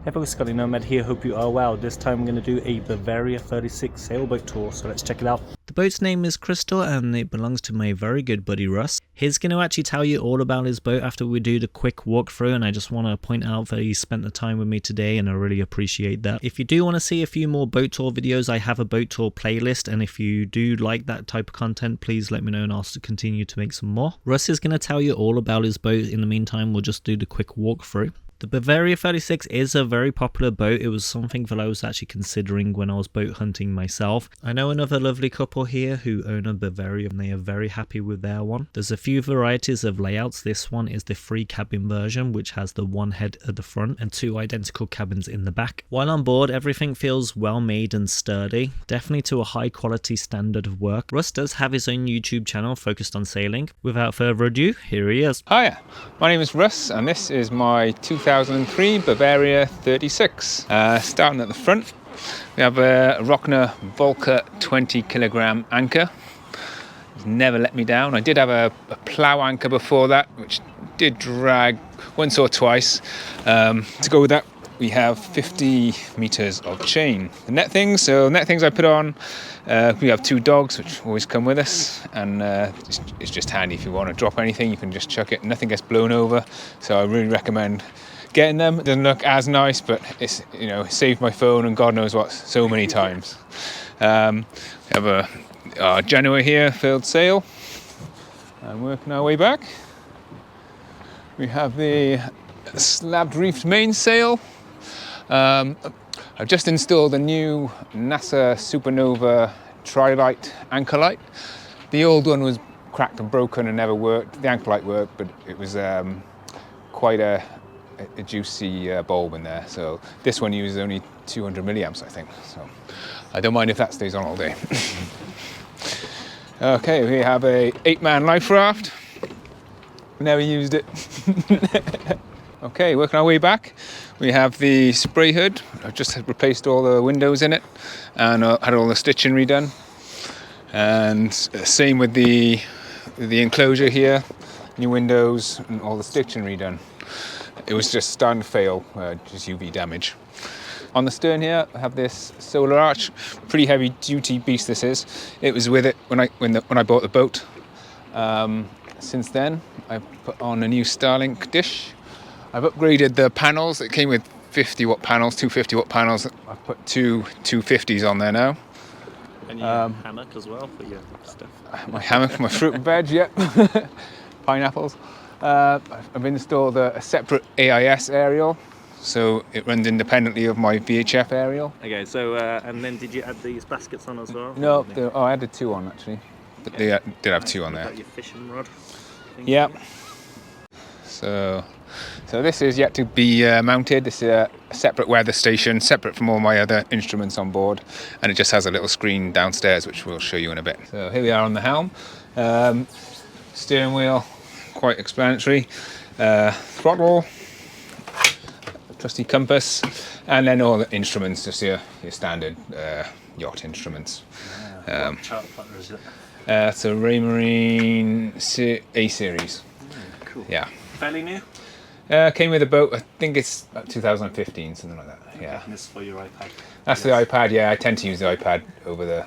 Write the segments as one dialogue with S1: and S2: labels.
S1: Hey folks, Scotty Nomad here, hope you are well. This time I'm going to do a Bavaria 36 sailboat tour, so let's check it out. The boat's name is Crystal and it belongs to my very good buddy Russ. He's going to actually tell you all about his boat after we do the quick walkthrough, and I just want to point out that he spent the time with me today and I really appreciate that. If you do want to see a few more boat tour videos, I have a boat tour playlist, and if you do like that type of content, please let me know and I'll continue to make some more. Russ is going to tell you all about his boat. In the meantime, we'll just do the quick walkthrough. The Bavaria 36 is a very popular boat. It was something that I was actually considering when I was boat hunting myself. I know another lovely couple here who own a Bavaria and they are very happy with their one. There's a few varieties of layouts. This one is the 3 cabin version, which has the one head at the front and 2 identical cabins in the back. While on board, everything feels well made and sturdy, definitely to a high quality standard of work. Russ does have his own YouTube channel focused on sailing. Without further ado, here he is.
S2: Hiya, my name is Russ and this is my 2003 Bavaria 36. Starting at the front, we have a Rockner Volker 20 kilogram anchor. It's never let me down. I did have a plough anchor before that, which did drag once or twice. To go with that, we have 50 meters of chain. The net things I put on, we have 2 dogs which always come with us, and it's just handy if you want to drop anything, you can just chuck it, nothing gets blown over. So I really recommend getting them. It doesn't look as nice, but it's, you know, saved my phone and God knows what so many times. We have our Genoa here, filled sail, and working our way back. We have the slabbed reefed mainsail. I've just installed a new NASA Supernova Tri-Light anchor light. The old one was cracked and broken and never worked. The anchor light worked, but it was quite a juicy bulb in there. So this one uses only 200 milliamps, I think. So I don't mind if that stays on all day. Okay, we have a 8-man life raft. Never used it. Okay, working our way back, we have the spray hood. I've just replaced all the windows in it and had all the stitching redone. And same with the enclosure here, new windows and all the stitching redone. It was just starting to fail, just UV damage. On the stern here, I have this solar arch, pretty heavy duty beast this is. It was with it when I bought the boat. Since then, I've put on a new Starlink dish. I've upgraded the panels. It came with 50 watt panels, 250 watt panels. I've put 2 250s on there now.
S1: And your hammock as well for your stuff.
S2: My hammock, my fruit and veg, yep. Pineapples. I've installed a separate AIS aerial, so it runs independently of my VHF aerial.
S1: Okay, so and then did you add these baskets on as well?
S2: No, I added 2 on actually. But they did have 2 on there.
S1: Your fishing rod?
S2: Yeah. So this is yet to be mounted. This is a separate weather station, separate from all my other instruments on board, and it just has a little screen downstairs, which we'll show you in a bit. So here we are on the helm. Steering wheel, quite explanatory. Throttle, trusty compass, and then all the instruments, just your standard yacht instruments.
S1: What chart plotter is it?
S2: It's a Raymarine A series.
S1: Cool.
S2: Yeah.
S1: Fairly new?
S2: Came with a boat, I think it's 2015, something like that. Yeah.
S1: And this is for your iPad?
S2: That's the iPad, yeah. I tend to use the iPad over the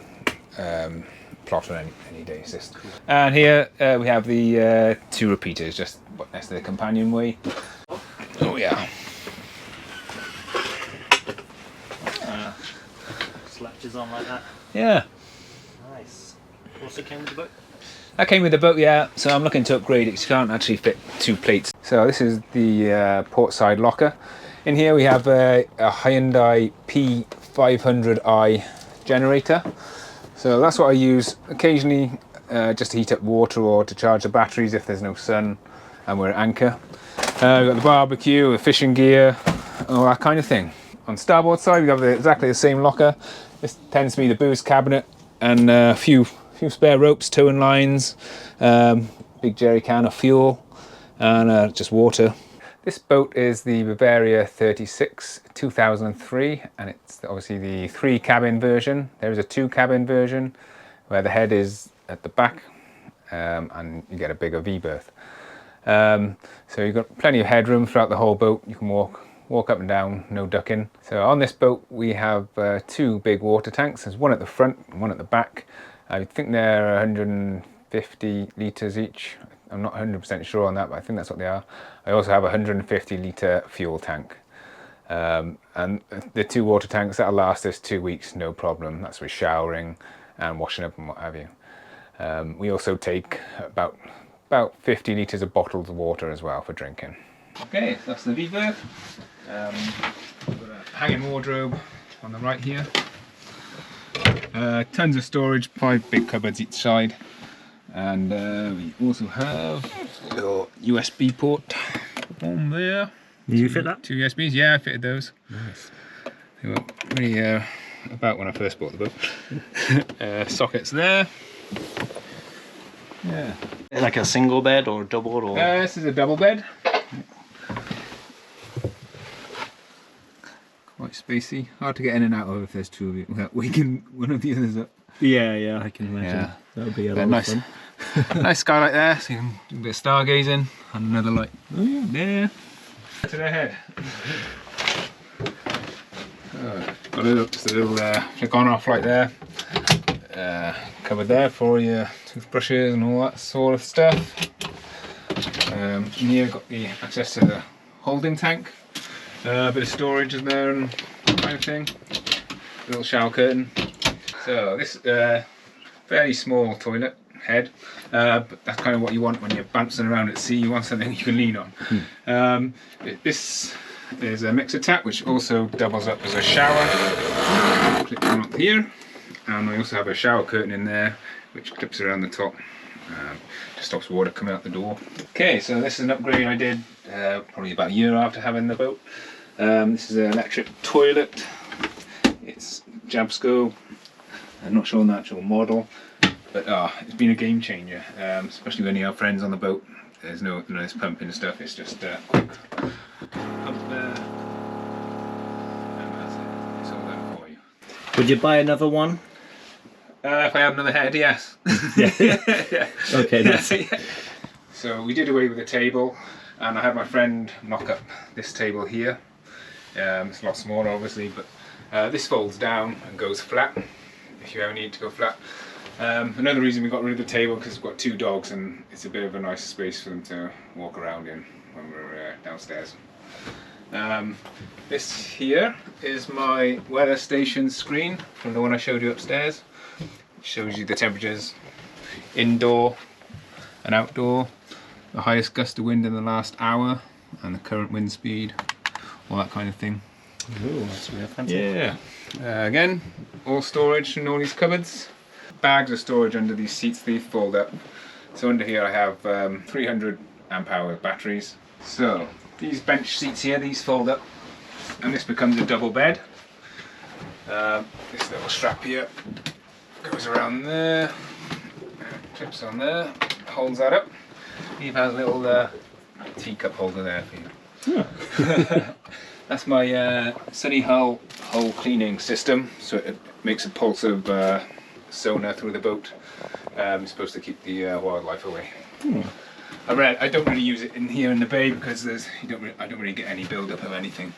S2: plotter any day. Just. Cool. And here we have the 2 repeaters, just next to the companionway. Oh, yeah.
S1: Latches on like that?
S2: Yeah.
S1: Nice. Also came with the boat?
S2: That came with the boat, yeah. So I'm looking to upgrade it because you can't actually fit 2 plates. So this is the port side locker. In here we have a Hyundai P500i generator. So that's what I use occasionally just to heat up water or to charge the batteries if there's no sun and we're at anchor. We've got the barbecue, the fishing gear, all that kind of thing. On starboard side we have exactly the same locker. This tends to be the booze cabinet and a few spare ropes, towing lines, big jerry can of fuel, and just water. This boat is the Bavaria 36 2003, and it's obviously the 3 cabin version. There is a 2 cabin version where the head is at the back and you get a bigger V-berth. So you've got plenty of headroom throughout the whole boat. You can walk walk up and down, no ducking. So on this boat we have 2 big water tanks. There's one at the front and one at the back. I think they're 150 litres each. I'm not 100% sure on that, but I think that's what they are. I also have a 150 litre fuel tank. And the 2 water tanks, that'll last us 2 weeks, no problem. That's with showering and washing up and what have you. We also take about 50 litres of bottled water as well for drinking. Okay, that's the V-berth. Got a hanging wardrobe on the right here. Tons of storage, 5 big cupboards each side. And we also have a little USB port on there.
S1: Did you fit that?
S2: 2 USBs, yeah, I fitted those.
S1: Nice.
S2: They were really about when I first bought the boat. Sockets there. Yeah.
S1: Like a single bed or double or?
S2: This is a double bed. Quite spacey. Hard to get in and out of if there's 2 of you without waking one of the others up.
S1: Yeah, I can imagine.
S2: Yeah.
S1: That would be a lot
S2: Nice.
S1: of fun.
S2: Nice skylight there, so you can do a bit of stargazing. And another light there. To the head. Got just a little flick on off right there. Cupboard there for all your toothbrushes and all that sort of stuff. And here got the access to the holding tank. A bit of storage in there and that kind of thing. A little shower curtain. So this fairly small toilet head, but that's kind of what you want when you're bouncing around at sea. You want something you can lean on. This is a mixer tap which also doubles up as a shower. Clip on up here, and I also have a shower curtain in there which clips around the top. Just stops water coming out the door. Okay, so this is an upgrade I did probably about a year after having the boat. This is an electric toilet. It's Jabsco. I'm not sure on the actual model, but it's been a game changer, especially when you have friends on the boat. There's no this pumping stuff, it's just quick pump there, and that's it. It's all done for you.
S1: Would you buy another one?
S2: If I had another head, yes.
S1: Yeah. Okay, nice.
S2: Yeah. So we did away with the table, and I had my friend knock up this table here. It's a lot smaller obviously, but this folds down and goes flat if you ever need to go flat. Another reason we got rid of the table because we've got 2 dogs and it's a bit of a nice space for them to walk around in when we're downstairs. This here is my weather station screen from the one I showed you upstairs. It shows you the temperatures indoor and outdoor, the highest gust of wind in the last hour and the current wind speed, all that kind of thing.
S1: Ooh, that's really fancy.
S2: Yeah. Again, all storage in all these cupboards. Bags of storage under these seats, they fold up. So under here I have 300 amp hour batteries. So these bench seats here, these fold up and this becomes a double bed. This little strap here goes around there, clips on there, holds that up. Eve has a little teacup holder there for you. Yeah. That's my Sunny Hull hull cleaning system, so it makes a pulse of sonar through the boat. It's supposed to keep the wildlife away. I don't really use it in here in the bay because I don't really get any build-up of anything.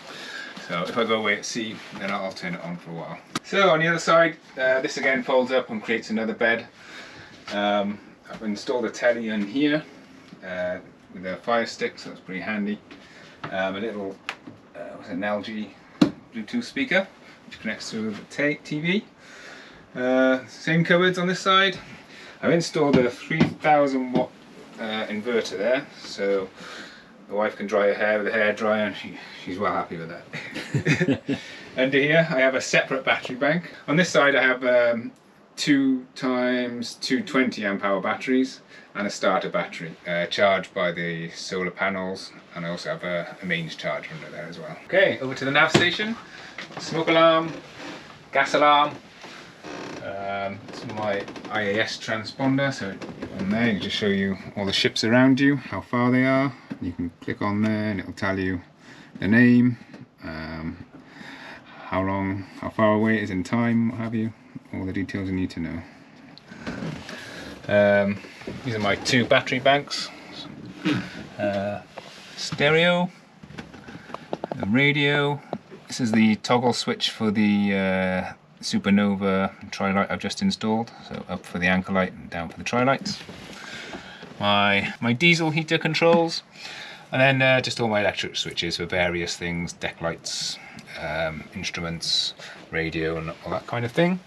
S2: So if I go away at sea, then I'll turn it on for a while. So on the other side, this again folds up and creates another bed. I've installed a telly in here with a fire stick, so that's pretty handy. A little an LG Bluetooth speaker which connects to the TV. Same cupboards on this side. I've installed a 3000 watt inverter there, so the wife can dry her hair with a hairdryer and she's well happy with that. Under here I have a separate battery bank. On this side I have 2 times 220 amp hour batteries and a starter battery charged by the solar panels, and I also have a mains charger under there as well. Okay, over to the nav station. Smoke alarm, gas alarm. It's my IAS transponder, so on there you just show you all the ships around you, how far they are. You can click on there and it'll tell you the name, how far away it is in time, what have you, all the details you need to know. These are my 2 battery banks, stereo, a radio. This is the toggle switch for the Supernova tri-light I've just installed. So up for the anchor light and down for the tri-lights. My diesel heater controls. And then just all my electric switches for various things, deck lights, instruments, radio and all that kind of thing.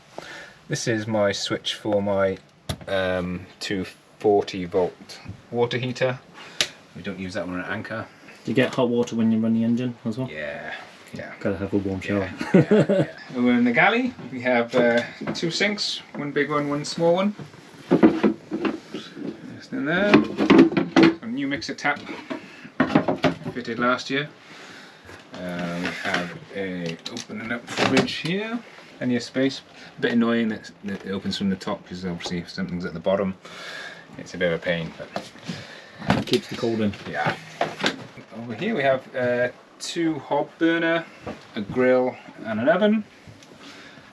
S2: This is my switch for my 240 volt water heater. We don't use that one at anchor.
S1: Do you get hot water when you run the engine as well?
S2: Yeah.
S1: Gotta have a warm shower.
S2: Yeah. We're in the galley. We have 2 sinks, one big one, one small one. Just in there. A new mixer tap fitted last year. We have a opening up fridge here. Plenty of space. A bit annoying that it opens from the top because obviously if something's at the bottom, it's a bit of a pain. But
S1: it keeps the cold in.
S2: Yeah. Over here we have 2 hob burner, a grill and an oven.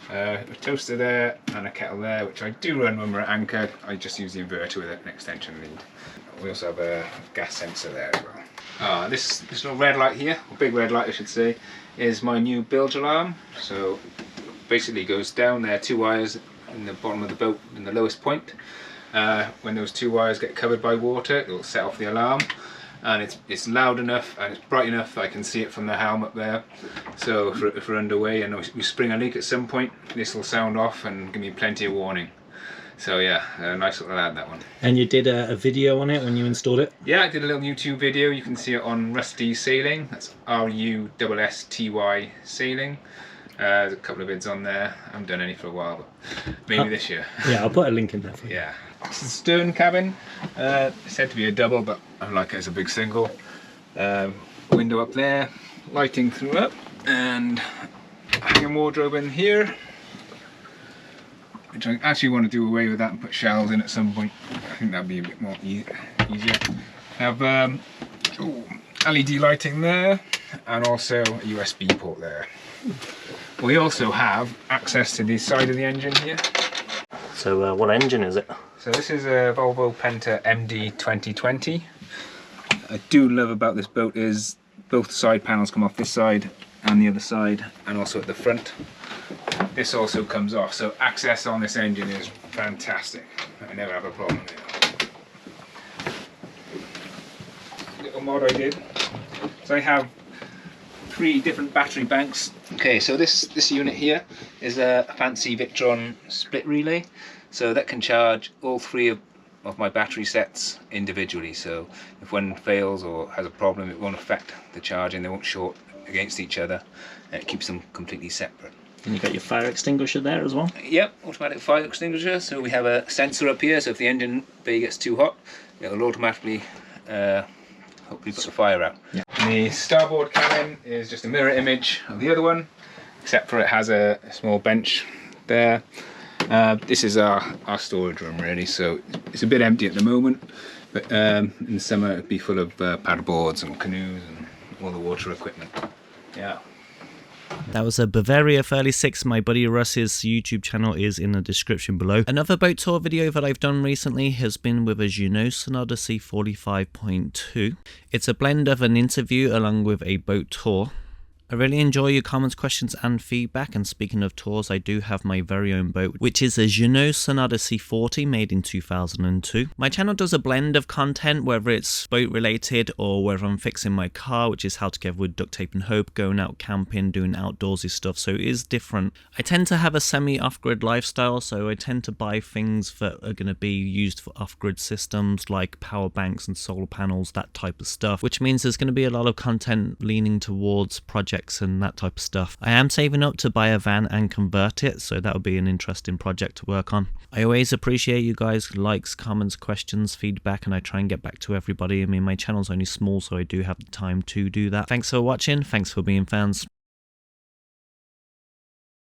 S2: A toaster there and a kettle there, which I do run when we're at anchor. I just use the inverter with an extension lead. We also have a gas sensor there as well. This little red light here, or big red light I should say, is my new bilge alarm. So basically goes down there, 2 wires in the bottom of the boat in the lowest point. When those 2 wires get covered by water, it will set off the alarm. And it's loud enough and it's bright enough I can see it from the helm up there. So if we're underway and we spring a leak at some point, this will sound off and give me plenty of warning. So yeah, a nice little add, that one.
S1: And you did a video on it when you installed it?
S2: Yeah, I did a little YouTube video. You can see it on Rusty Sailing. That's RUSSTY Sailing. There's a couple of vids on there. I haven't done any for a while, but maybe this year.
S1: Yeah, I'll put a link in there for you.
S2: Yeah. This is the stern cabin. It's said to be a double, but I like it as a big single. Window up there, lighting through up, and hanging wardrobe in here. Which I actually want to do away with that and put shelves in at some point. I think that'd be a bit more easier. Have LED lighting there, and also a USB port there. We also have access to the side of the engine here.
S1: So what engine is it?
S2: So this is a Volvo Penta MD 2020. I do love about this boat is both side panels come off this side and the other side, and also at the front. This also comes off, so access on this engine is fantastic. I never have a problem with it. Little mod I did. So I have 3 different battery banks. Okay, so this unit here is a fancy Victron split relay. So that can charge all 3 of my battery sets individually. So if one fails or has a problem, it won't affect the charging. They won't short against each other. And it keeps them completely separate.
S1: And you got your fire extinguisher there as well?
S2: Yep, automatic fire extinguisher. So we have a sensor up here, so if the engine bay gets too hot, it will automatically hopefully put the fire out. Yeah. The starboard cabin is just a mirror image of the other one, except for it has a small bench there. This is our storage room really, so it's a bit empty at the moment, but in the summer it'd be full of paddle boards and canoes and all the water equipment. Yeah.
S1: That was a Bavaria 36. My buddy Russ's YouTube channel is in the description below. Another boat tour video that I've done recently has been with a Jeanneau Odyssey 45.2. It's a blend of an interview along with a boat tour. I really enjoy your comments, questions and feedback, and speaking of tours, I do have my very own boat, which is a Jeanneau Odyssey 40 made in 2002. My channel does a blend of content, whether it's boat related or whether I'm fixing my car, which is how to get wood, duct tape and hope, going out camping, doing outdoorsy stuff, so it is different. I tend to have a semi-off-grid lifestyle, so I tend to buy things that are going to be used for off-grid systems like power banks and solar panels, that type of stuff, which means there's going to be a lot of content leaning towards projects and that type of stuff. I am saving up to buy a van and convert it, so that would be an interesting project to work on. I always appreciate you guys' likes, comments, questions, feedback, and I try and get back to everybody. I mean, my channel's only small, so I do have the time to do that. Thanks for watching, thanks for being fans.